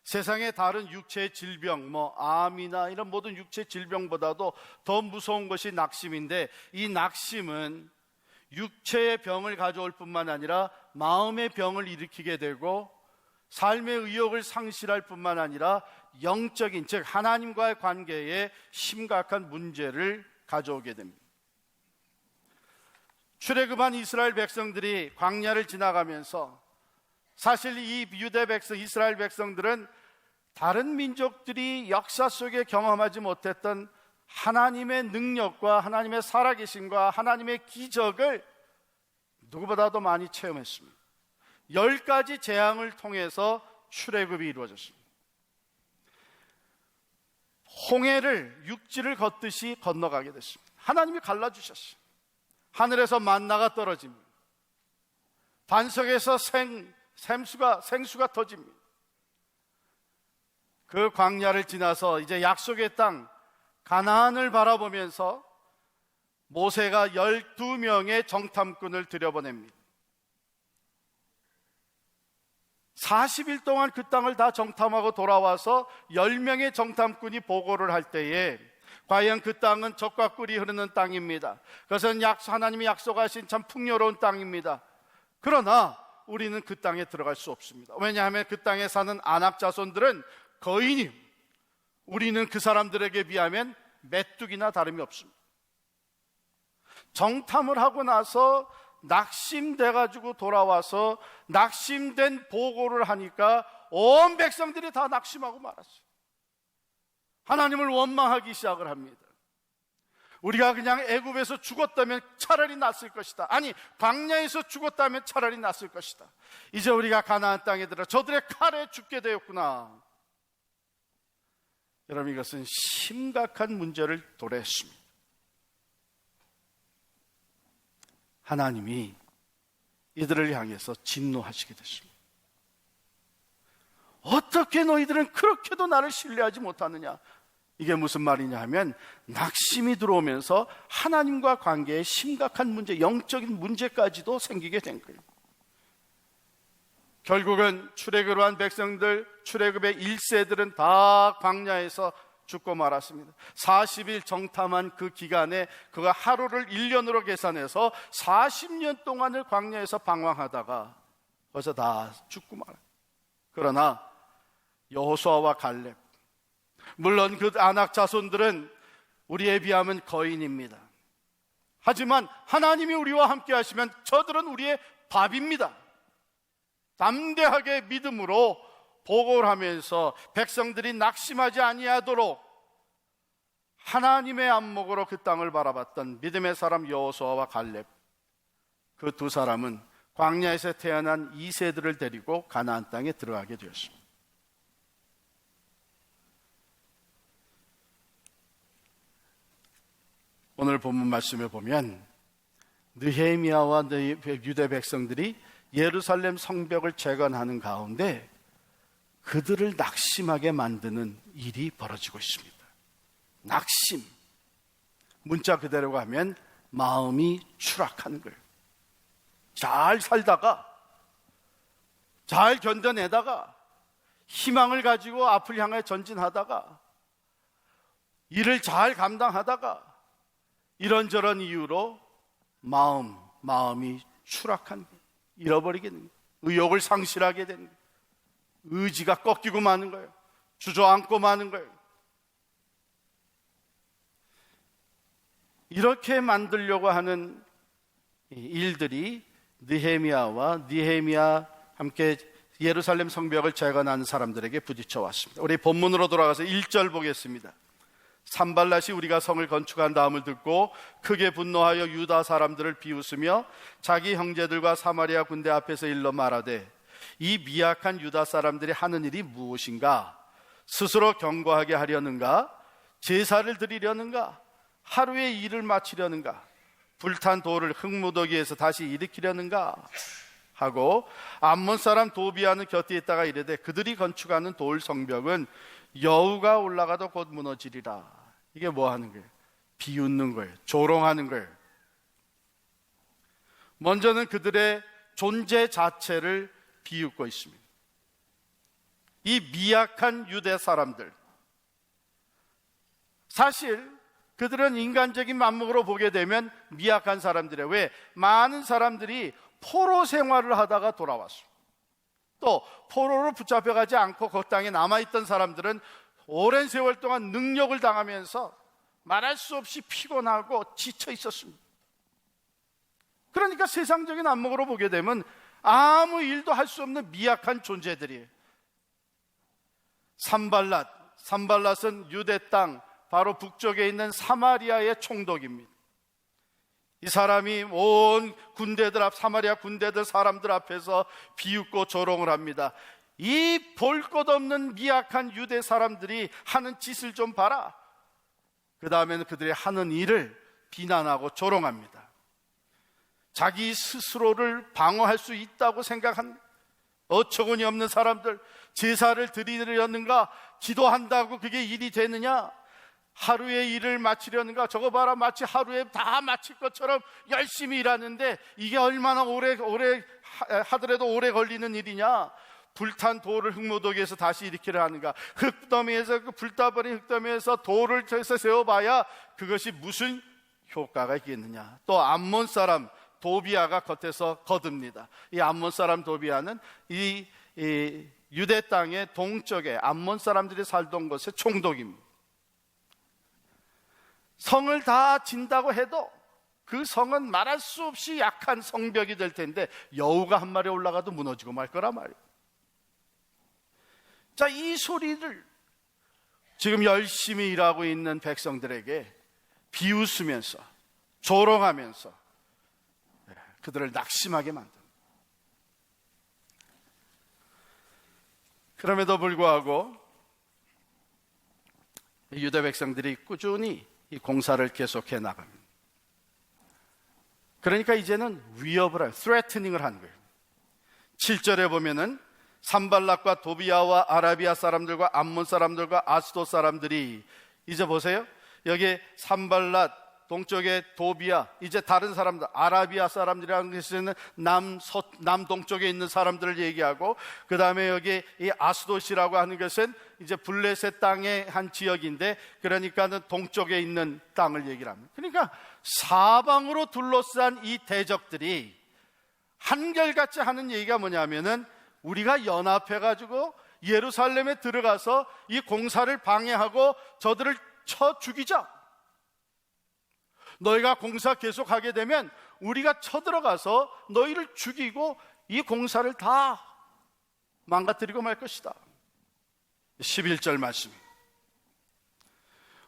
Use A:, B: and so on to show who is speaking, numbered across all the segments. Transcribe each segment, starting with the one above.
A: 세상의 다른 육체의 질병, 암이나 이런 모든 육체 질병보다도 더 무서운 것이 낙심인데, 이 낙심은 육체의 병을 가져올 뿐만 아니라 마음의 병을 일으키게 되고 삶의 의욕을 상실할 뿐만 아니라 영적인, 즉 하나님과의 관계에 심각한 문제를 가져오게 됩니다. 출애굽한 이스라엘 백성들이 광야를 지나가면서, 사실 이 유대 백성, 이스라엘 백성들은 다른 민족들이 역사 속에 경험하지 못했던 하나님의 능력과 하나님의 살아계심과 하나님의 기적을 누구보다도 많이 체험했습니다. 10가지 재앙을 통해서 출애굽이 이루어졌습니다. 홍해를 육지를 걷듯이 건너가게 됐습니다. 하나님이 갈라주셨어요. 하늘에서 만나가 떨어집니다. 반석에서 생수가 터집니다. 그 광야를 지나서 이제 약속의 땅 가나안을 바라보면서 모세가 12명의 정탐꾼을 들여보냅니다. 40일 동안 그 땅을 다 정탐하고 돌아와서 10명의 정탐꾼이 보고를 할 때에 과연 그 땅은 젖과 꿀이 흐르는 땅입니다. 그것은 하나님이 약속하신 참 풍요로운 땅입니다. 그러나 우리는 그 땅에 들어갈 수 없습니다. 왜냐하면 그 땅에 사는 아낙 자손들은 거인이, 우리는 그 사람들에게 비하면 메뚜기나 다름이 없습니다. 정탐을 하고 나서 낙심돼가지고 돌아와서 낙심된 보고를 하니까 온 백성들이 다 낙심하고 말았어요. 하나님을 원망하기 시작을 합니다. 우리가 그냥 애굽에서 죽었다면 차라리 낫을 것이다. 아니, 광야에서 죽었다면 차라리 낫을 것이다. 이제 우리가 가나안 땅에 들어 저들의 칼에 죽게 되었구나. 여러분, 이것은 심각한 문제를 도래했습니다. 하나님이 이들을 향해서 진노하시게 됐습니다. 어떻게 너희들은 그렇게도 나를 신뢰하지 못하느냐? 이게 무슨 말이냐 하면, 낙심이 들어오면서 하나님과 관계에 심각한 문제, 영적인 문제까지도 생기게 된 거예요. 결국은 출애굽을 한 백성들, 출애굽의 1세들은 다 광야에서 죽고 말았습니다. 40일 정탐한 그 기간에 그가 하루를 1년으로 계산해서 40년 동안을 광야에서 방황하다가 벌써 다 죽고 말았어요. 그러나 여호수아와 갈렙, 물론 그 아낙 자손들은 우리에 비하면 거인입니다. 하지만 하나님이 우리와 함께 하시면 저들은 우리의 밥입니다. 담대하게 믿음으로 보고를 하면서 백성들이 낙심하지 아니하도록 하나님의 안목으로 그 땅을 바라봤던 믿음의 사람 여호수아와 갈렙, 그 두 사람은 광야에서 태어난 2세들을 데리고 가나안 땅에 들어가게 되었습니다. 오늘 본문 말씀에 보면 느헤미야와 유대 백성들이 예루살렘 성벽을 재건하는 가운데 그들을 낙심하게 만드는 일이 벌어지고 있습니다. 낙심, 문자 그대로 가면 마음이 추락하는 거예요. 잘 살다가, 잘 견뎌내다가, 희망을 가지고 앞을 향해 전진하다가, 일을 잘 감당하다가 이런저런 이유로 마음이 추락한 거예요. 잃어버리게 되는 거예요. 의욕을 상실하게 되는 거예요. 의지가 꺾이고 마는 거예요. 주저앉고 마는 거예요. 이렇게 만들려고 하는 일들이 느헤미야 함께 예루살렘 성벽을 재건하는 사람들에게 부딪혀 왔습니다. 우리 본문으로 돌아가서 1절 보겠습니다. 산발랏이 우리가 성을 건축한 다음을 듣고 크게 분노하여 유다 사람들을 비웃으며 자기 형제들과 사마리아 군대 앞에서 일러 말하되 이 미약한 유다 사람들이 하는 일이 무엇인가? 스스로 견고하게 하려는가? 제사를 드리려는가? 하루의 일을 마치려는가? 불탄 돌을 흙무더기에서 다시 일으키려는가? 하고 암몬 사람 도비아는 곁에 있다가 이르되 그들이 건축하는 돌 성벽은 여우가 올라가도 곧 무너지리라. 이게 뭐 하는 거예요? 비웃는 거예요. 조롱하는 거예요. 먼저는 그들의 존재 자체를 비웃고 있습니다. 이 미약한 유대 사람들, 사실 그들은 인간적인 만목으로 보게 되면 미약한 사람들이에요. 왜? 많은 사람들이 포로 생활을 하다가 돌아왔어. 또 포로로 붙잡혀가지 않고 그 땅에 남아있던 사람들은 오랜 세월 동안 능력을 당하면서 말할 수 없이 피곤하고 지쳐 있었습니다. 그러니까 세상적인 안목으로 보게 되면 아무 일도 할 수 없는 미약한 존재들이에요. 산발랏은 유대 땅 바로 북쪽에 있는 사마리아의 총독입니다. 이 사람이 온 사마리아 군대들 사람들 앞에서 비웃고 조롱을 합니다. 이 볼 것 없는 미약한 유대 사람들이 하는 짓을 좀 봐라. 그 다음에는 그들이 하는 일을 비난하고 조롱합니다. 자기 스스로를 방어할 수 있다고 생각한 어처구니 없는 사람들, 제사를 드리려는가, 기도한다고 그게 일이 되느냐, 하루의 일을 마치려는가, 저거 봐라, 마치 하루에 다 마칠 것처럼 열심히 일하는데 이게 얼마나 오래 하더라도 오래 걸리는 일이냐, 불탄 돌을 흙무더기에서 다시 일으키려 하는가, 흙더미에서 그 불타버린 흙더미에서 돌을 세워봐야 그것이 무슨 효과가 있겠느냐. 또 암몬 사람 도비아가 겉에서 거듭니다. 이 암몬 사람 도비아는 이 유대 땅의 동쪽에 암몬 사람들이 살던 곳의 총독입니다. 성을 다 진다고 해도 그 성은 말할 수 없이 약한 성벽이 될 텐데 여우가 한 마리 올라가도 무너지고 말 거란 말이에요. 자, 이 소리를 지금 열심히 일하고 있는 백성들에게 비웃으면서 조롱하면서 그들을 낙심하게 만듭니다. 그럼에도 불구하고 유대 백성들이 꾸준히 이 공사를 계속해 나갑니다. 그러니까 이제는 위협을 해요. threatening을 한 거예요. 7절에 보면은 산발락과 도비아와 아라비아 사람들과 암몬 사람들과 아스도 사람들이, 이제 보세요. 여기 산발락, 동쪽에 도비아, 이제 다른 사람들, 아라비아 사람들이라는 것은 남동쪽에 있는 사람들을 얘기하고, 그 다음에 여기 이 아스돗이라고 하는 것은 이제 블레셋 땅의 한 지역인데, 그러니까는 동쪽에 있는 땅을 얘기를 합니다. 그러니까 사방으로 둘러싼 이 대적들이 한결같이 하는 얘기가 뭐냐면은, 우리가 연합해가지고 예루살렘에 들어가서 이 공사를 방해하고 저들을 쳐 죽이자. 너희가 공사 계속하게 되면 우리가 쳐들어가서 너희를 죽이고 이 공사를 다 망가뜨리고 말 것이다. 11절 말씀.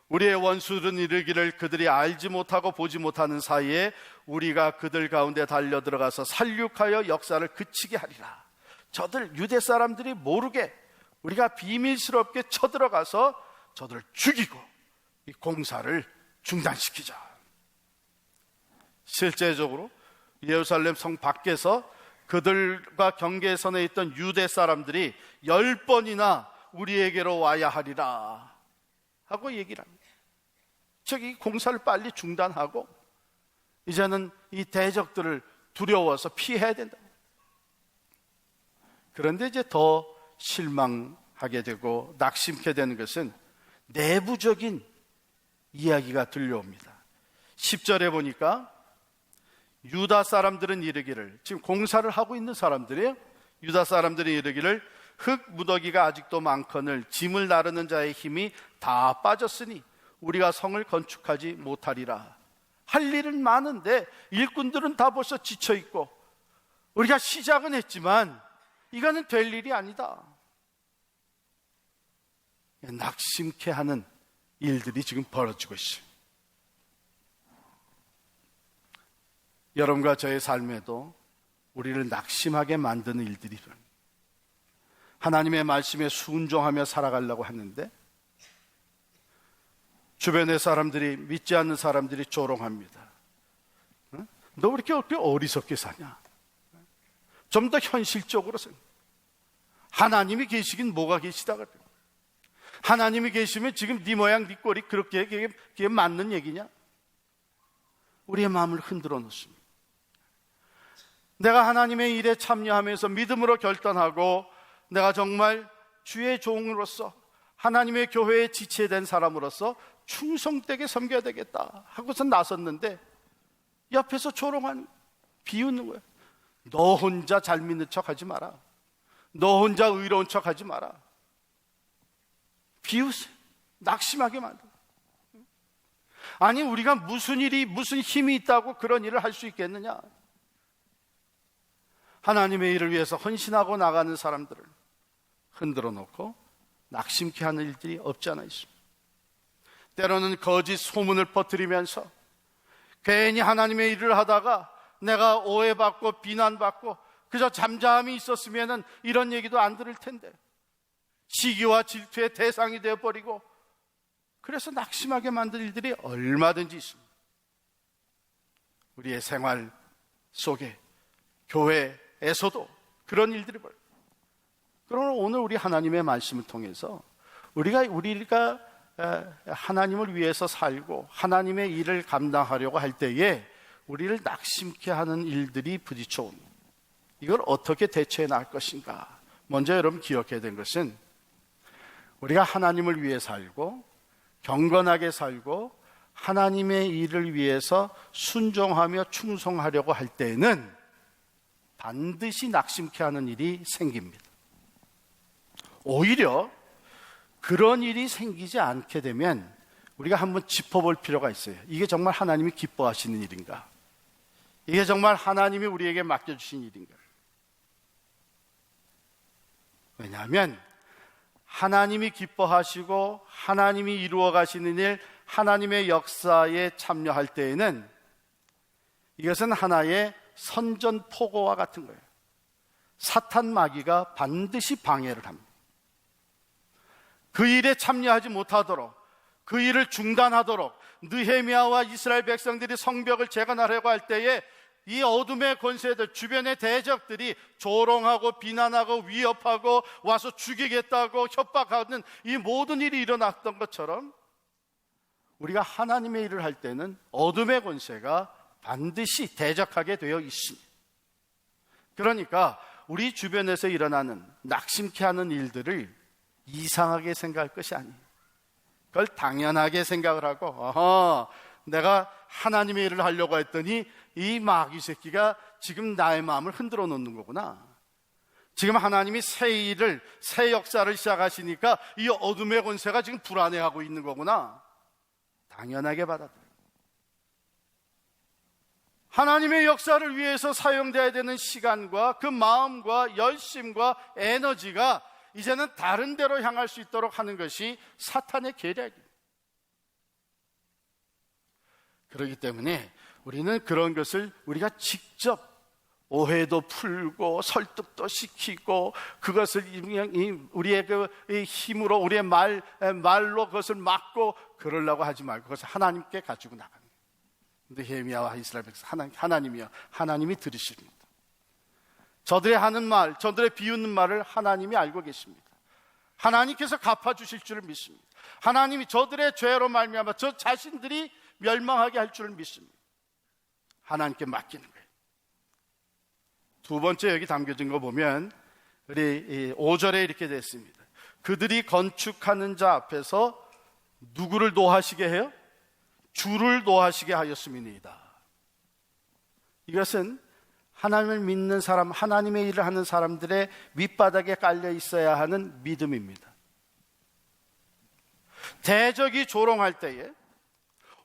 A: 우리의 원수들은 이르기를 그들이 알지 못하고 보지 못하는 사이에 우리가 그들 가운데 달려들어가서 살육하여 역사를 그치게 하리라. 저들 유대 사람들이 모르게 우리가 비밀스럽게 쳐들어가서 저들을 죽이고 이 공사를 중단시키자. 실제적으로 예루살렘 성 밖에서 그들과 경계선에 있던 유대 사람들이 10번이나 우리에게로 와야 하리라 하고 얘기를 합니다. 즉, 이 공사를 빨리 중단하고 이제는 이 대적들을 두려워서 피해야 된다. 그런데 이제 더 실망하게 되고 낙심케 되는 것은 내부적인 이야기가 들려옵니다. 10절에 보니까 유다 사람들은 이르기를, 지금 공사를 하고 있는 사람들이에요. 유다 사람들이 이르기를 흙 무더기가 아직도 많거늘 짐을 나르는 자의 힘이 다 빠졌으니 우리가 성을 건축하지 못하리라. 할 일은 많은데 일꾼들은 다 벌써 지쳐있고 우리가 시작은 했지만 이거는 될 일이 아니다. 낙심케 하는 일들이 지금 벌어지고 있어요. 여러분과 저의 삶에도 우리를 낙심하게 만드는 일들이 있어요. 하나님의 말씀에 순종하며 살아가려고 하는데 주변의 사람들이, 믿지 않는 사람들이 조롱합니다. 너 왜 이렇게 어리석게 사냐? 좀 더 현실적으로 생각해. 하나님이 계시긴 뭐가 계시다 그래요. 하나님이 계시면 지금 네 모양 네 꼴이 그렇게 그게 맞는 얘기냐? 우리의 마음을 흔들어 놓습니다. 내가 하나님의 일에 참여하면서 믿음으로 결단하고 내가 정말 주의 종으로서 하나님의 교회에 지체된 사람으로서 충성되게 섬겨야 되겠다 하고서 나섰는데 옆에서 조롱하는, 비웃는 거야. 너 혼자 잘 믿는 척 하지 마라. 너 혼자 의로운 척 하지 마라. 비웃어요. 낙심하게 만들어. 아니, 우리가 무슨 일이, 무슨 힘이 있다고 그런 일을 할 수 있겠느냐? 하나님의 일을 위해서 헌신하고 나가는 사람들을 흔들어 놓고 낙심케 하는 일들이 없지 않아 있습니다. 때로는 거짓 소문을 퍼뜨리면서 괜히 하나님의 일을 하다가 내가 오해받고 비난받고 그저 잠잠히 있었으면 이런 얘기도 안 들을 텐데 시기와 질투의 대상이 되어버리고 그래서 낙심하게 만든 일들이 얼마든지 있습니다. 우리의 생활 속에 교회에서도 그런 일들이 벌어요. 그러나 오늘 우리 하나님의 말씀을 통해서 우리가 하나님을 위해서 살고 하나님의 일을 감당하려고 할 때에 우리를 낙심케 하는 일들이 부딪혀오는, 이걸 어떻게 대처해 나갈 것인가? 먼저 여러분 기억해야 되는 것은 우리가 하나님을 위해 살고 경건하게 살고 하나님의 일을 위해서 순종하며 충성하려고 할 때에는 반드시 낙심케 하는 일이 생깁니다. 오히려 그런 일이 생기지 않게 되면 우리가 한번 짚어볼 필요가 있어요. 이게 정말 하나님이 기뻐하시는 일인가? 이게 정말 하나님이 우리에게 맡겨주신 일인가? 왜냐하면 하나님이 기뻐하시고 하나님이 이루어 가시는 일, 하나님의 역사에 참여할 때에는 이것은 하나의 선전포고와 같은 거예요. 사탄 마귀가 반드시 방해를 합니다. 그 일에 참여하지 못하도록, 그 일을 중단하도록 느헤미야와 이스라엘 백성들이 성벽을 재건하려고 할 때에 이 어둠의 권세들, 주변의 대적들이 조롱하고 비난하고 위협하고 와서 죽이겠다고 협박하는 이 모든 일이 일어났던 것처럼 우리가 하나님의 일을 할 때는 어둠의 권세가 반드시 대적하게 되어 있습니다. 그러니까 우리 주변에서 일어나는 낙심케 하는 일들을 이상하게 생각할 것이 아니에요. 그걸 당연하게 생각을 하고, 내가 하나님의 일을 하려고 했더니 이 마귀 새끼가 지금 나의 마음을 흔들어 놓는 거구나. 지금 하나님이 새 일을, 새 역사를 시작하시니까 이 어둠의 권세가 지금 불안해하고 있는 거구나. 당연하게 받아들여요. 하나님의 역사를 위해서 사용돼야 되는 시간과 그 마음과 열심과 에너지가 이제는 다른 데로 향할 수 있도록 하는 것이 사탄의 계략입니다. 그렇기 때문에 우리는 그런 것을 우리가 직접 오해도 풀고 설득도 시키고 그것을 우리의 그 힘으로 우리의 말로 그것을 막고 그러려고 하지 말고 그것을 하나님께 가지고 나가는 거예요. 근데 느헤미야와 이스라엘 백성 하나님이요, 하나님이 들으십니다. 저들의 하는 말, 저들의 비웃는 말을 하나님이 알고 계십니다. 하나님께서 갚아주실 줄을 믿습니다. 하나님이 저들의 죄로 말미암아 저 자신들이 멸망하게 할 줄을 믿습니다. 하나님께 맡기는 거예요. 두 번째 여기 담겨진 거 보면 우리 5절에 이렇게 됐습니다. 그들이 건축하는 자 앞에서 누구를 노하시게 해요? 주를 노하시게 하였음이니이다. 이것은 하나님을 믿는 사람, 하나님의 일을 하는 사람들의 밑바닥에 깔려 있어야 하는 믿음입니다. 대적이 조롱할 때에,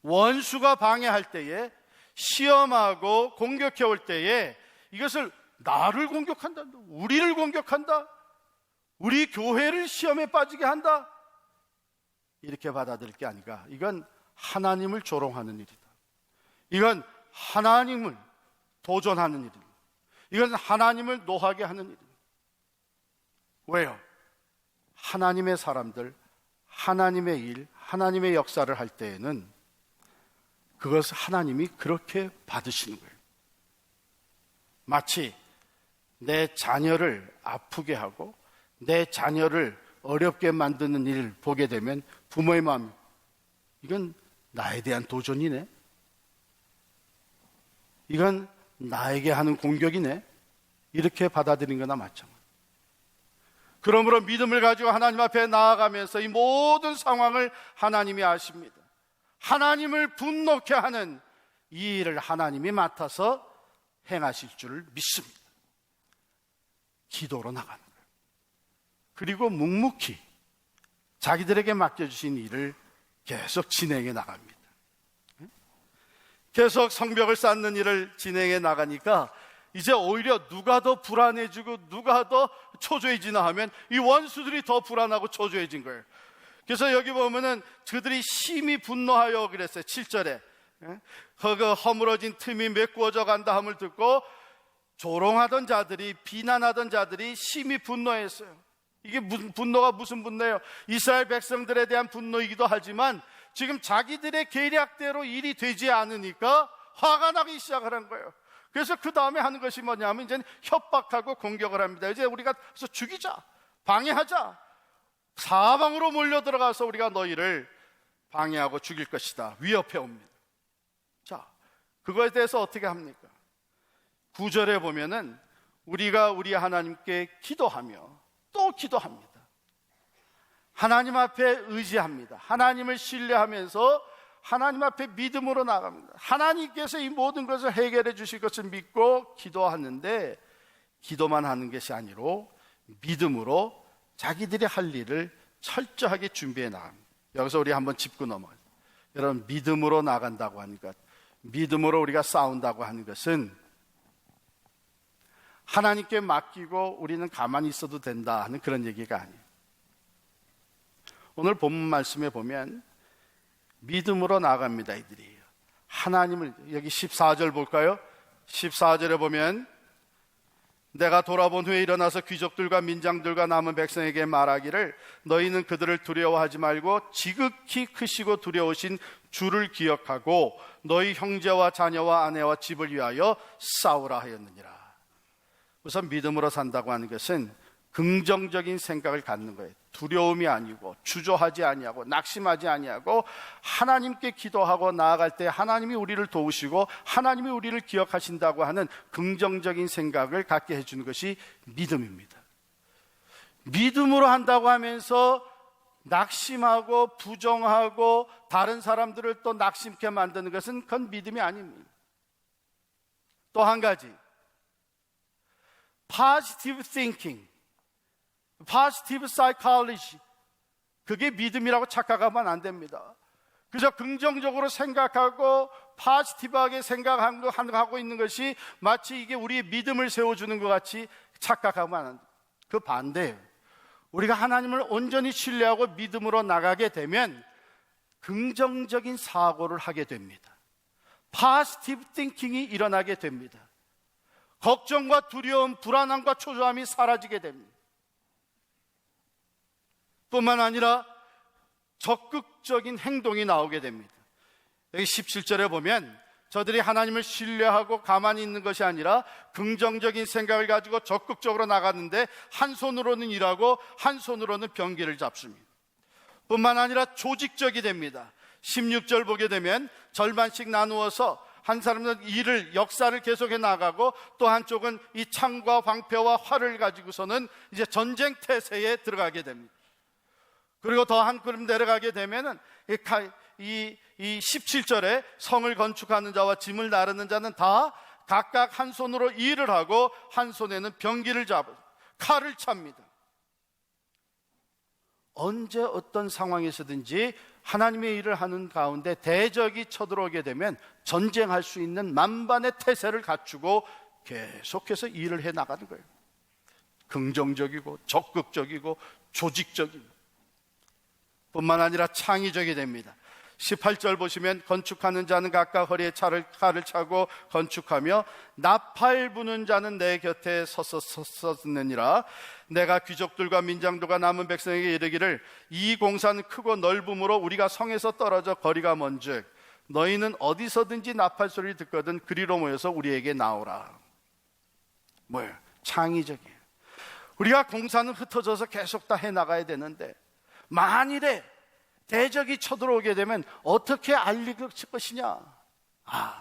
A: 원수가 방해할 때에, 시험하고 공격해 올 때에 이것을 나를 공격한다, 우리를 공격한다, 우리 교회를 시험에 빠지게 한다, 이렇게 받아들일 게 아니라 이건 하나님을 조롱하는 일이다. 이건 하나님을 도전하는 일입니다. 이건 하나님을 노하게 하는 일입니다. 왜요? 하나님의 사람들, 하나님의 일, 하나님의 역사를 할 때에는 그것을 하나님이 그렇게 받으시는 거예요. 마치 내 자녀를 아프게 하고 내 자녀를 어렵게 만드는 일을 보게 되면 부모의 마음, 이건 나에 대한 도전이네, 이건 나에게 하는 공격이네, 이렇게 받아들인 거나 마찬가지. 그러므로 믿음을 가지고 하나님 앞에 나아가면서 이 모든 상황을 하나님이 아십니다. 하나님을 분노케 하는 이 일을 하나님이 맡아서 행하실 줄을 믿습니다. 기도로 나가는 거예요. 그리고 묵묵히 자기들에게 맡겨주신 일을 계속 진행해 나갑니다. 계속 성벽을 쌓는 일을 진행해 나가니까 이제 오히려 누가 더 불안해지고 누가 더 초조해지나 하면 이 원수들이 더 불안하고 초조해진 거예요. 그래서 여기 보면은 그들이 심히 분노하여 그랬어요. 7절에 그 허물어진 틈이 메꾸어져 간다 함을 듣고 조롱하던 자들이, 비난하던 자들이 심히 분노했어요. 이게 분노가 무슨 분노예요? 이스라엘 백성들에 대한 분노이기도 하지만 지금 자기들의 계략대로 일이 되지 않으니까 화가 나기 시작하는 거예요. 그래서 그 다음에 하는 것이 뭐냐면 이제 협박하고 공격을 합니다. 이제 우리가 그래서 죽이자, 방해하자, 사방으로 몰려 들어가서 우리가 너희를 방해하고 죽일 것이다, 위협해 옵니다. 자, 그거에 대해서 어떻게 합니까? 9절에 보면은 우리가 우리 하나님께 기도하며 또 기도합니다. 하나님 앞에 의지합니다. 하나님을 신뢰하면서 하나님 앞에 믿음으로 나갑니다. 하나님께서 이 모든 것을 해결해 주실 것을 믿고 기도하는데, 기도만 하는 것이 아니로 믿음으로 자기들이 할 일을 철저하게 준비해 나갑니다. 여기서 우리 한번 짚고 넘어가요. 여러분, 믿음으로 나간다고 하는 것, 믿음으로 우리가 싸운다고 하는 것은 하나님께 맡기고 우리는 가만히 있어도 된다 하는 그런 얘기가 아니에요. 오늘 본문 말씀에 보면 믿음으로 나갑니다. 이들이 하나님을, 여기 14절 볼까요? 14절에 보면 내가 돌아본 후에 일어나서 귀족들과 민장들과 남은 백성에게 말하기를 너희는 그들을 두려워하지 말고 지극히 크시고 두려우신 주를 기억하고 너희 형제와 자녀와 아내와 집을 위하여 싸우라 하였느니라. 우선 믿음으로 산다고 하는 것은 긍정적인 생각을 갖는 거예요. 두려움이 아니고 주저하지 아니하고 낙심하지 아니하고 하나님께 기도하고 나아갈 때 하나님이 우리를 도우시고 하나님이 우리를 기억하신다고 하는 긍정적인 생각을 갖게 해주는 것이 믿음입니다. 믿음으로 한다고 하면서 낙심하고 부정하고 다른 사람들을 또 낙심케 만드는 것은 그건 믿음이 아닙니다. 또 한 가지, positive thinking, positive psychology, 그게 믿음이라고 착각하면 안 됩니다. 그저 긍정적으로 생각하고 포지티브하게 생각하고 있는 것이 마치 이게 우리의 믿음을 세워주는 것 같이 착각하면 안 됩니다. 그 반대예요. 우리가 하나님을 온전히 신뢰하고 믿음으로 나가게 되면 긍정적인 사고를 하게 됩니다. positive thinking이 일어나게 됩니다. 걱정과 두려움, 불안함과 초조함이 사라지게 됩니다. 뿐만 아니라 적극적인 행동이 나오게 됩니다. 여기 17절에 보면 저들이 하나님을 신뢰하고 가만히 있는 것이 아니라 긍정적인 생각을 가지고 적극적으로 나갔는데 한 손으로는 일하고 한 손으로는 병기를 잡습니다. 뿐만 아니라 조직적이 됩니다. 16절 보게 되면 절반씩 나누어서 한 사람은 일을, 역사를 계속해 나가고 또 한쪽은 이 창과 방패와 활을 가지고서는 이제 전쟁 태세에 들어가게 됩니다. 그리고 더 한 걸음 내려가게 되면은 이 17절에 성을 건축하는 자와 짐을 나르는 자는 다 각각 한 손으로 일을 하고 한 손에는 병기를 잡아 칼을 찹니다. 언제 어떤 상황에서든지 하나님의 일을 하는 가운데 대적이 쳐들어오게 되면 전쟁할 수 있는 만반의 태세를 갖추고 계속해서 일을 해 나가는 거예요. 긍정적이고 적극적이고 조직적이고 뿐만 아니라 창의적이 됩니다. 18절 보시면 건축하는 자는 각각 허리에 칼을 차고 건축하며 나팔 부는 자는 내 곁에 섰느니라. 내가 귀족들과 민장들과 남은 백성에게 이르기를 이 공사는 크고 넓음으로 우리가 성에서 떨어져 거리가 먼즉 너희는 어디서든지 나팔 소리를 듣거든 그리로 모여서 우리에게 나오라. 뭐예요? 창의적이에요. 우리가 공사는 흩어져서 계속 다 해나가야 되는데 만일에 대적이 쳐들어오게 되면 어떻게 알릴 것이냐?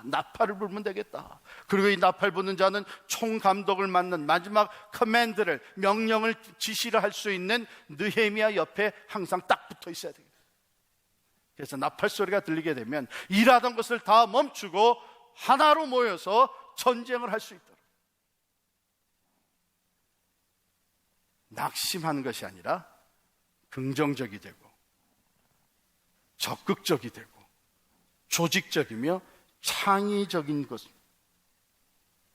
A: 나팔을 불면 되겠다. 그리고 이 나팔 부는 자는 총감독을 맡는 마지막 커맨드를, 명령을, 지시를 할 수 있는 느헤미야 옆에 항상 딱 붙어 있어야 되겠다. 그래서 나팔 소리가 들리게 되면 일하던 것을 다 멈추고 하나로 모여서 전쟁을 할 수 있도록. 낙심하는 것이 아니라 긍정적이 되고 적극적이 되고 조직적이며 창의적인 것,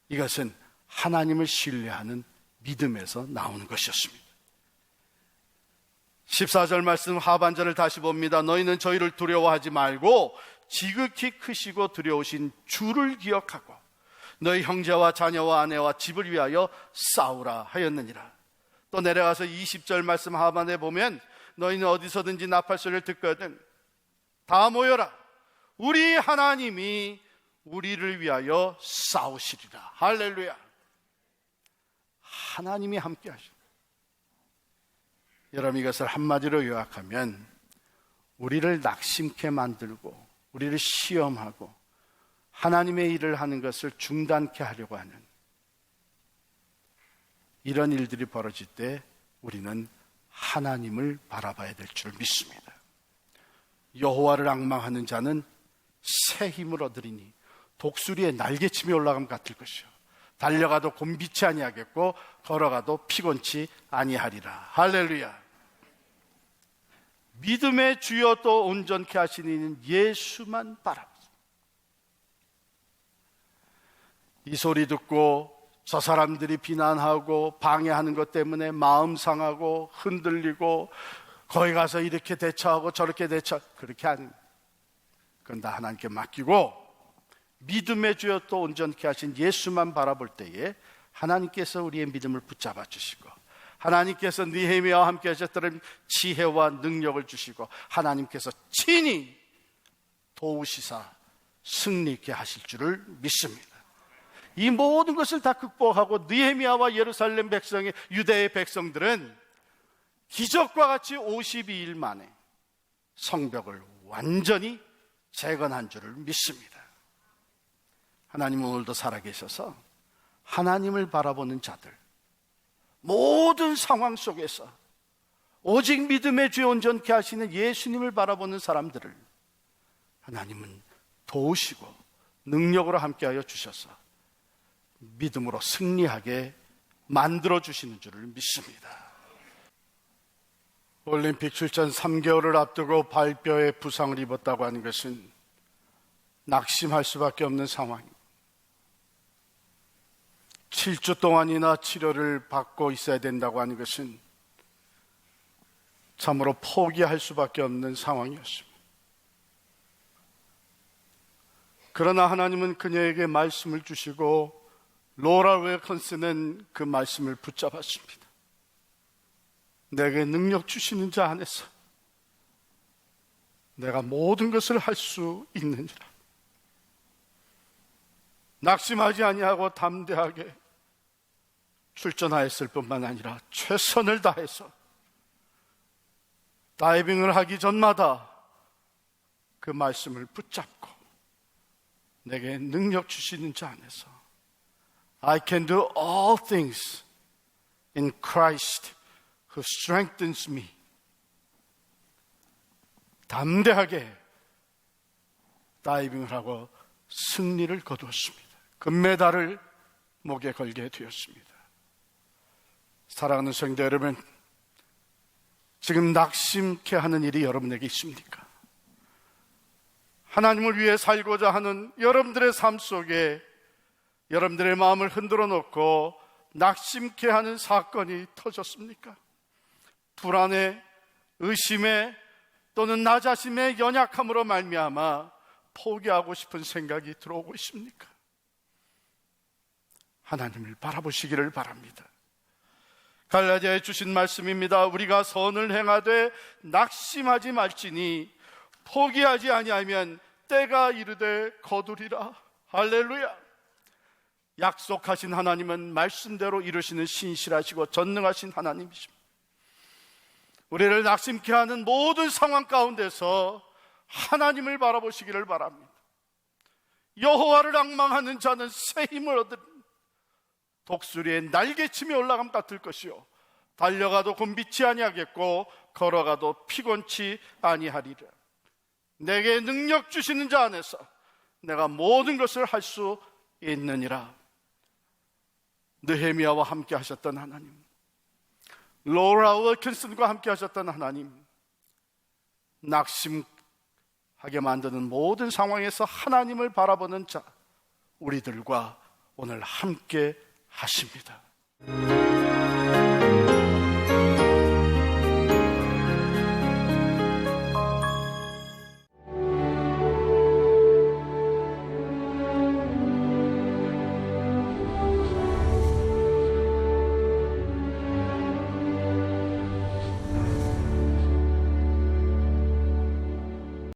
A: 이것은 하나님을 신뢰하는 믿음에서 나오는 것이었습니다. 14절 말씀 하반절을 다시 봅니다. 너희는 저희를 두려워하지 말고 지극히 크시고 두려우신 주를 기억하고 너희 형제와 자녀와 아내와 집을 위하여 싸우라 하였느니라. 또 내려가서 20절 말씀 하반에 보면 너희는 어디서든지 나팔 소리를 듣거든 다 모여라. 우리 하나님이 우리를 위하여 싸우시리라. 할렐루야. 하나님이 함께 하십니다. 여러분, 이것을 한마디로 요약하면 우리를 낙심케 만들고 우리를 시험하고 하나님의 일을 하는 것을 중단케 하려고 하는 이런 일들이 벌어질 때 우리는 하나님을 바라봐야 될 줄 믿습니다. 여호와를 앙망하는 자는 새 힘을 얻으리니 독수리의 날개침이 올라감 같을 것이요 달려가도 곤비치 아니하겠고 걸어가도 피곤치 아니하리라. 할렐루야. 믿음의 주여 또 온전케 하시는 예수만 바라보세요. 이 소리 듣고 저 사람들이 비난하고 방해하는 것 때문에 마음 상하고 흔들리고 거기 가서 이렇게 대처하고 저렇게 그렇게 하는, 그건 다 하나님께 맡기고 믿음의 주여 또 온전케 하신 예수만 바라볼 때에 하나님께서 우리의 믿음을 붙잡아 주시고 하나님께서 느헤미야와 함께 하셨던 지혜와 능력을 주시고 하나님께서 친히 도우시사 승리 있게 하실 줄을 믿습니다. 이 모든 것을 다 극복하고 느헤미야와 예루살렘 백성의, 유대의 백성들은 기적과 같이 52일 만에 성벽을 완전히 재건한 줄을 믿습니다. 하나님은 오늘도 살아계셔서 하나님을 바라보는 자들, 모든 상황 속에서 오직 믿음의 주여 온전케 하시는 예수님을 바라보는 사람들을 하나님은 도우시고 능력으로 함께하여 주셔서 믿음으로 승리하게 만들어주시는 줄을 믿습니다. 올림픽 출전 3개월을 앞두고 발뼈에 부상을 입었다고 하는 것은 낙심할 수밖에 없는 상황입니다. 7주 동안이나 치료를 받고 있어야 된다고 하는 것은 참으로 포기할 수밖에 없는 상황이었습니다. 그러나 하나님은 그녀에게 말씀을 주시고 로라 웰컨스는 그 말씀을 붙잡았습니다. 내게 능력 주시는 자 안에서 내가 모든 것을 할 수 있느니라. 낙심하지 아니하고 담대하게 출전하였을 뿐만 아니라 최선을 다해서 다이빙을 하기 전마다 그 말씀을 붙잡고 내게 능력 주시는 자 안에서 I can do all things in Christ who strengthens me. 담대하게 다이빙을 하고 승리를 거두었습니다. 금메달을 목에 걸게 되었습니다. 사랑하는 성도 여러분, 지금 낙심케 하는 일이 여러분에게 있습니까? 하나님을 위해 살고자 하는 여러분들의 삶 속에 여러분들의 마음을 흔들어 놓고 낙심케 하는 사건이 터졌습니까? 불안에, 의심에 또는 나 자신의 연약함으로 말미암아 포기하고 싶은 생각이 들어오고 있습니까? 하나님을 바라보시기를 바랍니다. 갈라디아에 주신 말씀입니다. 우리가 선을 행하되 낙심하지 말지니 포기하지 아니하면 때가 이르되 거두리라. 할렐루야. 약속하신 하나님은 말씀대로 이루시는 신실하시고 전능하신 하나님이십니다. 우리를 낙심케 하는 모든 상황 가운데서 하나님을 바라보시기를 바랍니다. 여호와를 앙망하는 자는 새 힘을 얻으리. 독수리의 날개침이 올라감 같을 것이요 달려가도 곤비치 아니하겠고 걸어가도 피곤치 아니하리라. 내게 능력 주시는 자 안에서 내가 모든 것을 할 수 있느니라. 느헤미야와 함께 하셨던 하나님, 로라 윌킨슨과 함께 하셨던 하나님, 낙심하게 만드는 모든 상황에서 하나님을 바라보는 자, 우리들과 오늘 함께 하십니다.